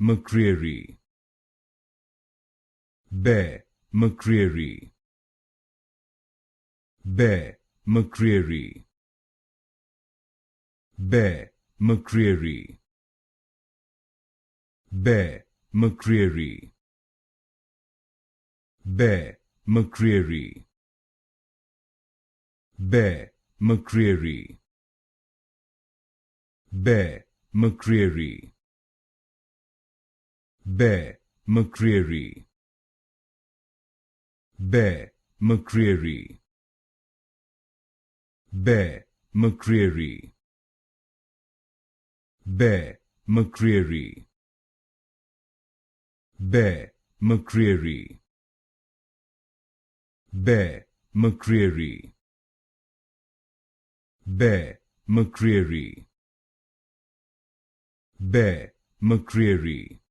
McCreary, McCreary, McCreary, McCreary, McCreary, McCreary, McCreary, McCreary, McCreary, McCreary, McCreary, McCreary, McCreary, McCreary, McCreary, McCreary,